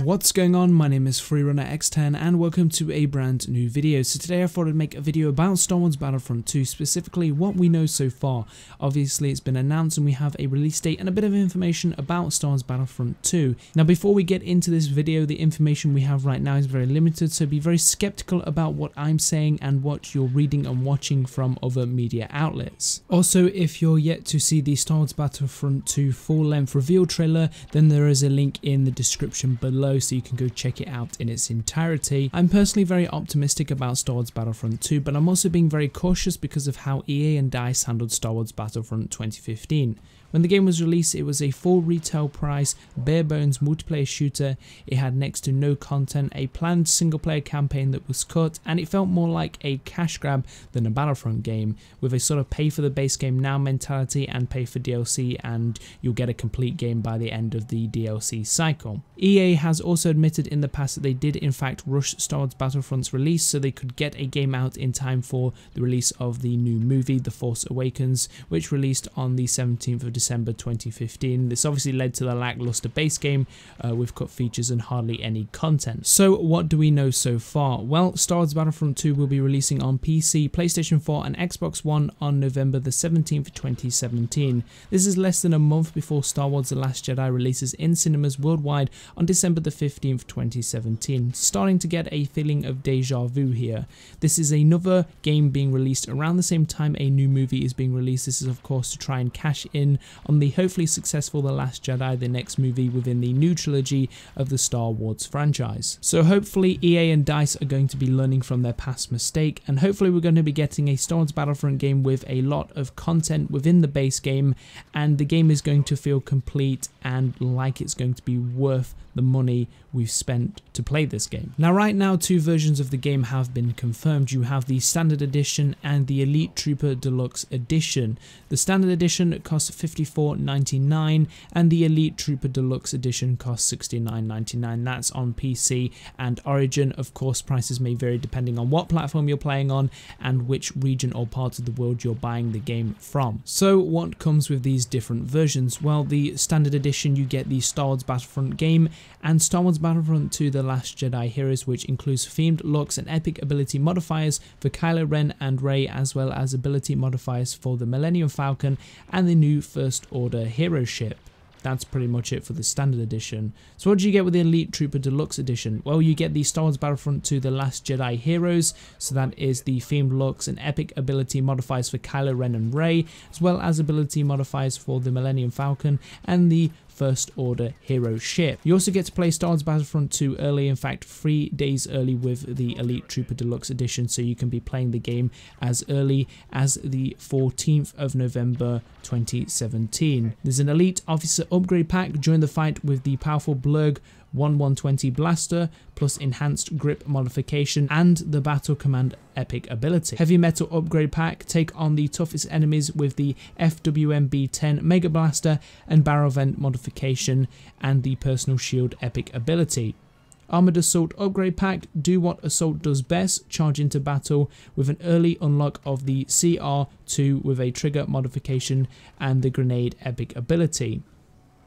What's going on? My name is FreerunnerX10 and welcome to a brand new video. So today I thought I'd make a video about Star Wars Battlefront 2, specifically what we know so far. Obviously it's been announced and we have a release date and a bit of information about Star Wars Battlefront 2. Now before we get into this video, the information we have right now is very limited, so be very skeptical about what I'm saying and what you're reading and watching from other media outlets. Also, if you're yet to see the Star Wars Battlefront 2 full-length reveal trailer, then there is a link in the description below so you can go check it out in its entirety. I'm personally very optimistic about Star Wars Battlefront 2, but I'm also being very cautious because of how EA and DICE handled Star Wars Battlefront 2015. When the game was released, it was a full retail price, bare bones multiplayer shooter. It had next to no content, a planned single player campaign that was cut, and it felt more like a cash grab than a Battlefront game, with a sort of pay for the base game now mentality and pay for DLC and you'll get a complete game by the end of the DLC cycle. EA has also admitted in the past that they did in fact rush Star Wars Battlefront's release so they could get a game out in time for the release of the new movie, The Force Awakens, which released on the 17th of December 2015. This obviously led to the lackluster base game with cut features and hardly any content. So what do we know so far? Well, Star Wars Battlefront 2 will be releasing on PC, PlayStation 4 and Xbox One on November the 17th, 2017. This is less than a month before Star Wars The Last Jedi releases in cinemas worldwide on December the 15th, 2017. Starting to get a feeling of deja vu here. This is another game being released around the same time a new movie is being released. This is of course to try and cash in on the hopefully successful The Last Jedi, the next movie within the new trilogy of the Star Wars franchise. So hopefully EA and DICE are going to be learning from their past mistake, and hopefully we're going to be getting a Star Wars Battlefront game with a lot of content within the base game, and the game is going to feel complete and like it's going to be worth the money we've spent to play this game. Now right now two versions of the game have been confirmed. You have the Standard Edition and the Elite Trooper Deluxe Edition. The Standard Edition costs $54.99 and the Elite Trooper Deluxe Edition costs $69.99. That's on PC and Origin. Of course prices may vary depending on what platform you're playing on and which region or part of the world you're buying the game from. So what comes with these different versions? Well, the Standard Edition you get the Star Wars Battlefront game and Star Wars Battlefront 2 The Last Jedi Heroes, which includes themed looks and epic ability modifiers for Kylo Ren and Rey, as well as ability modifiers for the Millennium Falcon and the new First Order hero ship. That's pretty much it for the Standard Edition. So what do you get with the Elite Trooper Deluxe Edition? Well, you get the Star Wars Battlefront 2 The Last Jedi Heroes, so that is the themed looks and epic ability modifiers for Kylo Ren and Rey, as well as ability modifiers for the Millennium Falcon and the First Order hero ship. You also get to play Star Wars Battlefront 2 early, in fact 3 days early with the Elite Trooper Deluxe Edition, so you can be playing the game as early as the 14th of November 2017. There's an Elite Officer upgrade pack. Join the fight with the powerful Blurg 1120 blaster plus enhanced grip modification and the Battle Command epic ability. Heavy Metal upgrade pack. Take on the toughest enemies with the FWMB-10 mega blaster and barrel vent modification and the personal shield epic ability. Armored Assault upgrade pack. Do what Assault does best, charge into battle with an early unlock of the CR2 with a trigger modification and the grenade epic ability.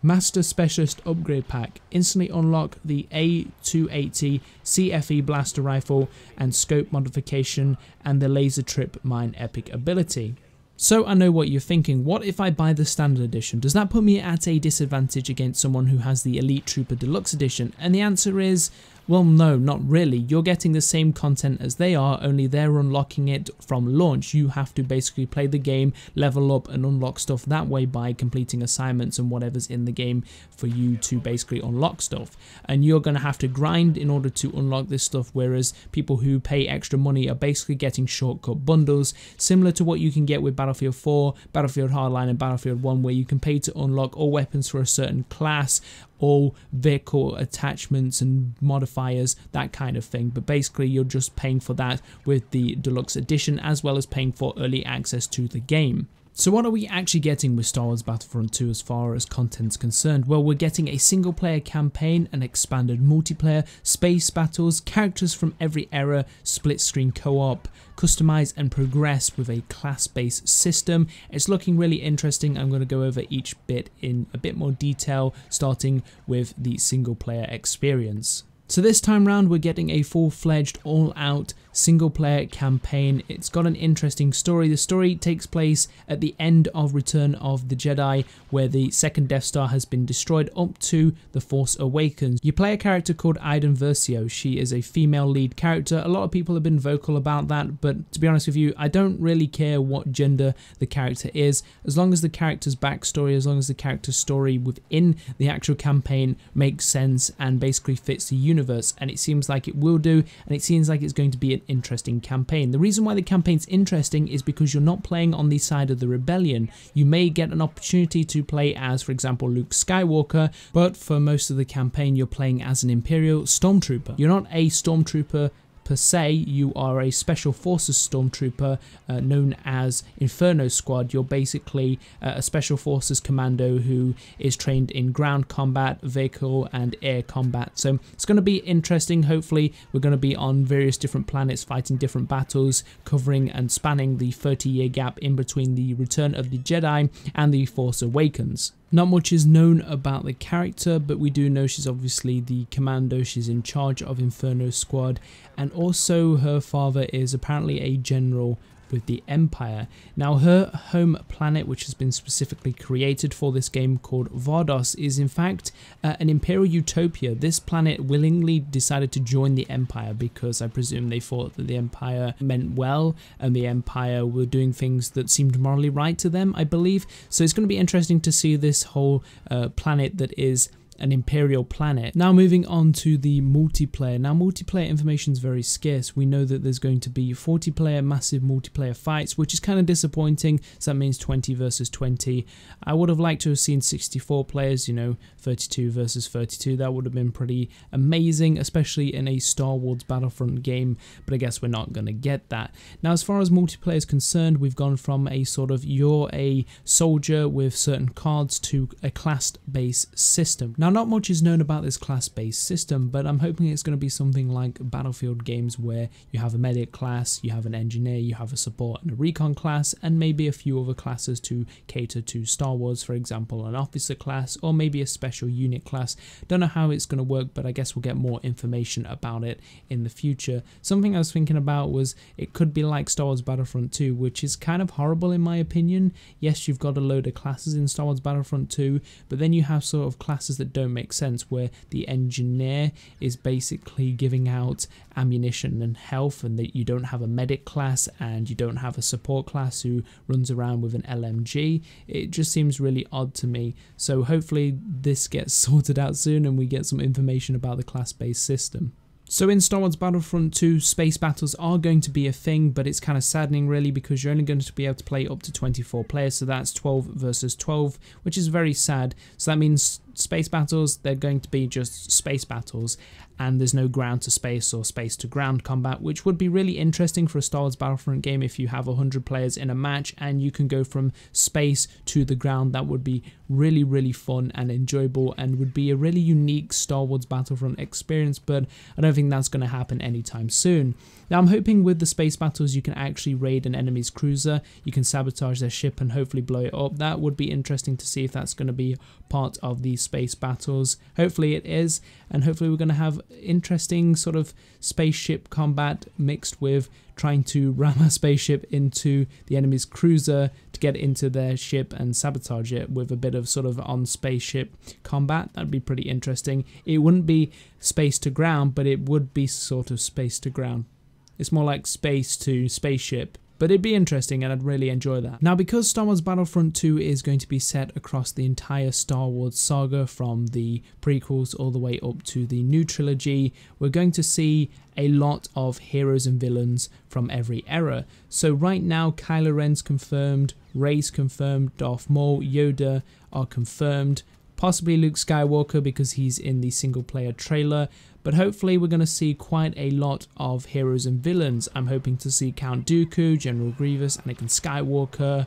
Master Specialist upgrade pack. Instantly unlock the A280 CFE blaster rifle and scope modification and the laser trip mine epic ability. So I know what you're thinking, what if I buy the Standard Edition? Does that put me at a disadvantage against someone who has the Elite Trooper Deluxe Edition? And the answer is, well, no, not really. You're getting the same content as they are, only they're unlocking it from launch. You have to basically play the game, level up and unlock stuff that way by completing assignments and whatever's in the game for you to basically unlock stuff. And you're going to have to grind in order to unlock this stuff, whereas people who pay extra money are basically getting shortcut bundles, similar to what you can get with Battlefield 4, Battlefield Hardline and Battlefield 1, where you can pay to unlock all weapons for a certain class, all vehicle attachments and modifiers, that kind of thing. But basically you're just paying for that with the Deluxe Edition, as well as paying for early access to the game. So what are we actually getting with Star Wars Battlefront 2 as far as content's concerned? Well, we're getting a single player campaign, an expanded multiplayer, space battles, characters from every era, split screen co-op, customize and progress with a class-based system. It's looking really interesting. I'm going to go over each bit in a bit more detail, starting with the single player experience. So this time round we're getting a full-fledged, all-out single-player campaign. It's got an interesting story. The story takes place at the end of Return of the Jedi, where the second Death Star has been destroyed, up to The Force Awakens. You play a character called Iden Versio. She is a female lead character. A lot of people have been vocal about that, but to be honest with you, I don't really care what gender the character is, as long as the character's backstory, as long as the character's story within the actual campaign makes sense and basically fits the universe, and it seems like it will do, and it seems like it's going to be an interesting campaign. The reason why the campaign's interesting is because you're not playing on the side of the rebellion. You may get an opportunity to play as, for example, Luke Skywalker, but for most of the campaign you're playing as an Imperial Stormtrooper. You're not a Stormtrooper per se, you are a Special Forces Stormtrooper known as Inferno Squad. You're basically a Special Forces commando who is trained in ground combat, vehicle and air combat. So it's going to be interesting. Hopefully we're going to be on various different planets fighting different battles, covering and spanning the 30-year gap in between the Return of the Jedi and the Force Awakens. Not much is known about the character, but we do know she's obviously the commando. She's in charge of Inferno Squad, and also her father is apparently a general with the Empire. Now her home planet, which has been specifically created for this game, called Vardos, is in fact an Imperial utopia. This planet willingly decided to join the Empire because I presume they thought that the Empire meant well and the Empire were doing things that seemed morally right to them, I believe. So it's going to be interesting to see this whole planet that is an Imperial planet. Now moving on to the multiplayer. Now multiplayer information is very scarce. We know that there's going to be 40-player massive multiplayer fights, which is kind of disappointing. So that means 20 versus 20. I would have liked to have seen 64 players, you know, 32 versus 32. That would have been pretty amazing, especially in a Star Wars Battlefront game, but I guess we're not going to get that. Now as far as multiplayer is concerned, we've gone from a sort of you're a soldier with certain cards to a class-based system. Now not much is known about this class-based system, but I'm hoping it's going to be something like Battlefield games where you have a medic class, you have an engineer, you have a support and a recon class, and maybe a few other classes to cater to Star Wars, for example an officer class or maybe a special unit class. Don't know how it's going to work, but I guess we'll get more information about it in the future. Something I was thinking about was it could be like Star Wars Battlefront 2, which is kind of horrible in my opinion. Yes, you've got a load of classes in Star Wars Battlefront 2, but then you have sort of classes that don't make sense, where the engineer is basically giving out ammunition and health, and that you don't have a medic class and you don't have a support class who runs around with an LMG. It just seems really odd to me. So hopefully this gets sorted out soon and we get some information about the class-based system. So in Star Wars Battlefront 2, space battles are going to be a thing, but it's kind of saddening really because you're only going to be able to play up to 24 players, so that's 12 versus 12, which is very sad. So that means space battles, they're going to be just space battles, and there's no ground to space or space to ground combat, which would be really interesting for a Star Wars Battlefront game if you have 100 players in a match and you can go from space to the ground. That would be really, really fun and enjoyable and would be a really unique Star Wars Battlefront experience, but I don't think that's going to happen anytime soon. Now I'm hoping with the space battles you can actually raid an enemy's cruiser, you can sabotage their ship and hopefully blow it up. That would be interesting to see if that's going to be part of these space battles. Hopefully it is, and hopefully we're going to have interesting sort of spaceship combat mixed with trying to ram a spaceship into the enemy's cruiser to get into their ship and sabotage it with a bit of sort of on spaceship combat. That'd be pretty interesting. It wouldn't be space to ground, but it would be sort of space to ground. It's more like space to spaceship, but it'd be interesting and I'd really enjoy that. Now because Star Wars Battlefront 2 is going to be set across the entire Star Wars saga from the prequels all the way up to the new trilogy, we're going to see a lot of heroes and villains from every era. So right now Kylo Ren's confirmed, Rey's confirmed, Darth Maul, Yoda are confirmed. possibly Luke Skywalker because he's in the single player trailer, but hopefully we're going to see quite a lot of heroes and villains. I'm hoping to see Count Dooku, General Grievous, Anakin Skywalker,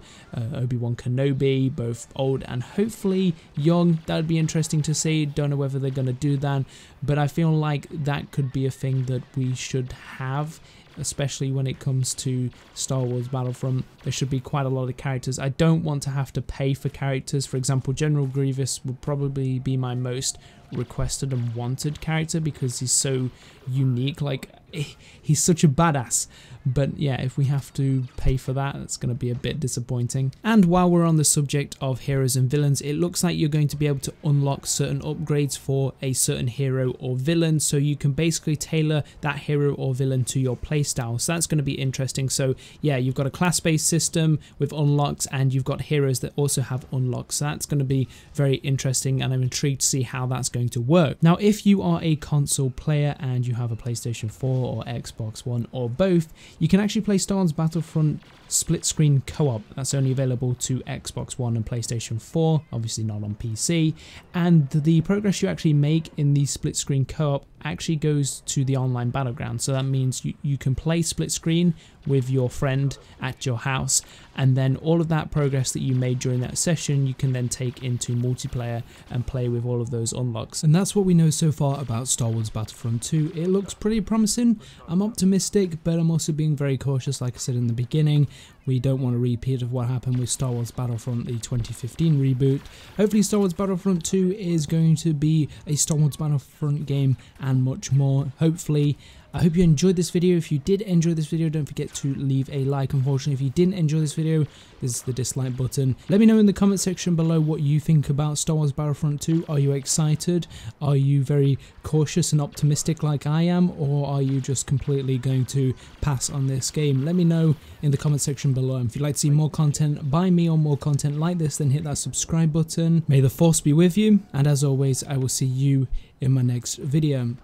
Obi-Wan Kenobi, both old and hopefully young. That would be interesting to see. Don't know whether they're going to do that, but I feel like that could be a thing that we should have, especially when it comes to Star Wars Battlefront. There should be quite a lot of characters. I don't want to have to pay for characters. For example, General Grievous would probably be my most requested and wanted character because he's so unique. Like, he's such a badass. But yeah, if we have to pay for that, it's going to be a bit disappointing. And while we're on the subject of heroes and villains, it looks like you're going to be able to unlock certain upgrades for a certain hero or villain, so you can basically tailor that hero or villain to your playstyle. So that's going to be interesting. So yeah, you've got a class-based system with unlocks, and you've got heroes that also have unlocks. So that's going to be very interesting, and I'm intrigued to see how that's going to work. Now, if you are a console player and you have a PlayStation 4 or Xbox One or both, you can actually play Star Wars Battlefront split screen co-op. That's only available to Xbox One and PlayStation 4, obviously not on PC, and the progress you actually make in the split screen co-op actually goes to the online battleground. So that means you can play split screen with your friend at your house, and then all of that progress that you made during that session you can then take into multiplayer and play with all of those unlocks. And that's what we know so far about Star Wars Battlefront 2. It looks pretty promising. I'm optimistic, but I'm also being very cautious. Like I said in the beginning, we don't want a repeat of what happened with Star Wars Battlefront, the 2015 reboot. Hopefully Star Wars Battlefront 2 is going to be a Star Wars Battlefront game and much more, hopefully. I hope you enjoyed this video. If you did enjoy this video, don't forget to leave a like. Unfortunately, if you didn't enjoy this video, this is the dislike button. Let me know in the comment section below what you think about Star Wars Battlefront 2. Are you excited? Are you very cautious and optimistic like I am? Or are you just completely going to pass on this game? Let me know in the comment section below. And if you'd like to see more content by me or more content like this, then hit that subscribe button. May the Force be with you. And as always, I will see you in my next video.